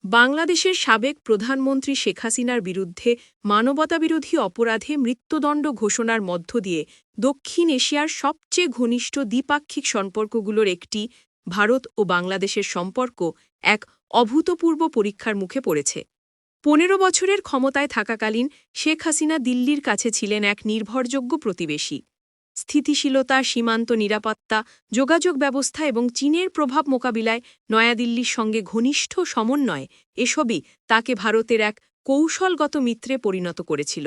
বাংলাদেশের সাবেক প্রধানমন্ত্রী শেখ হাসিনার বিরুদ্ধে মানবতাবিরোধী অপরাধে মৃত্যুদণ্ড ঘোষণার মধ্য দিয়ে দক্ষিণ এশিয়ার সবচেয়ে ঘনিষ্ঠ দ্বিপাক্ষিক সম্পর্কগুলোর একটি ভারত ও বাংলাদেশের সম্পর্ক এক অভূতপূর্ব পরীক্ষার মুখে পড়েছে। ১৫ বছরের ক্ষমতায় থাকাকালীন শেখ হাসিনা দিল্লির কাছে ছিলেন এক নির্ভরযোগ্য প্রতিবেশী। স্থিতিশীলতা, সীমান্ত নিরাপত্তা, যোগাযোগ ব্যবস্থা এবং চীনের প্রভাব মোকাবিলায় নয়াদিল্লির সঙ্গে ঘনিষ্ঠ সমন্বয় এসবই তাকে ভারতের এক কৌশলগত মিত্রে পরিণত করেছিল।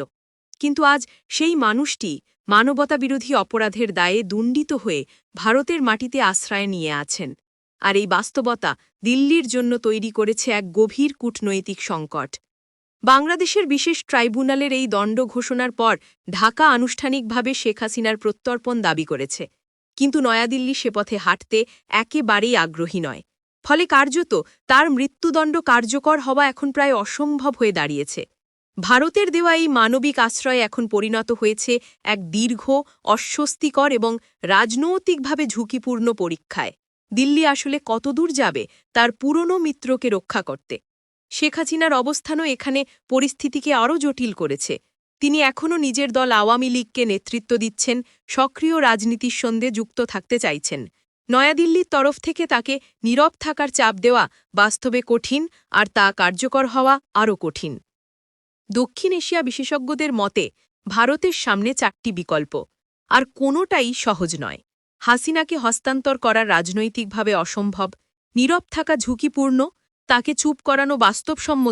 কিন্তু আজ সেই মানুষটি মানবতাবিরোধী অপরাধের দায়ে দণ্ডিত হয়ে ভারতের মাটিতে আশ্রয় নিয়ে আছেন। আর এই বাস্তবতা দিল্লির জন্য তৈরি করেছে এক গভীর কূটনৈতিক সংকট। বাংলাদেশের বিশেষ ট্রাইব্যুনালের এই দণ্ড ঘোষণার পর ঢাকা আনুষ্ঠানিকভাবে শেখ হাসিনার প্রত্যর্পণ দাবি করেছে, কিন্তু নয়াদিল্লি সে পথে হাঁটতে একেবারেই আগ্রহী নয়। ফলে কার্যত তার মৃত্যুদণ্ড কার্যকর হওয়া এখন প্রায় অসম্ভব হয়ে দাঁড়িয়েছে। ভারতের দেওয়া এই মানবিক আশ্রয় এখন পরিণত হয়েছে এক দীর্ঘ, অস্বস্তিকর এবং রাজনৈতিকভাবে ঝুঁকিপূর্ণ পরীক্ষায়। দিল্লি আসলে কতদূর যাবে তার পুরনো মিত্রকে রক্ষা করতে? শেখ হাসিনার অবস্থানও এখানে পরিস্থিতিকে আরও জটিল করেছে। তিনি এখনও নিজের দল আওয়ামী লীগকে নেতৃত্ব দিচ্ছেন, সক্রিয় রাজনীতির সঙ্গে যুক্ত থাকতে চাইছেন। নয়াদিল্লির তরফ থেকে তাকে নীরব থাকার চাপ দেওয়া বাস্তবে কঠিন, আর তা কার্যকর হওয়া আরও কঠিন। দক্ষিণ এশিয়া বিশেষজ্ঞদের মতে ভারতের সামনে ৪টি বিকল্প, আর কোনোটাই সহজ নয়। হাসিনাকে হস্তান্তর করা রাজনৈতিকভাবে অসম্ভব, নীরব থাকা ঝুঁকিপূর্ণ, তাকে চুপ করানো বাস্তবসম্মত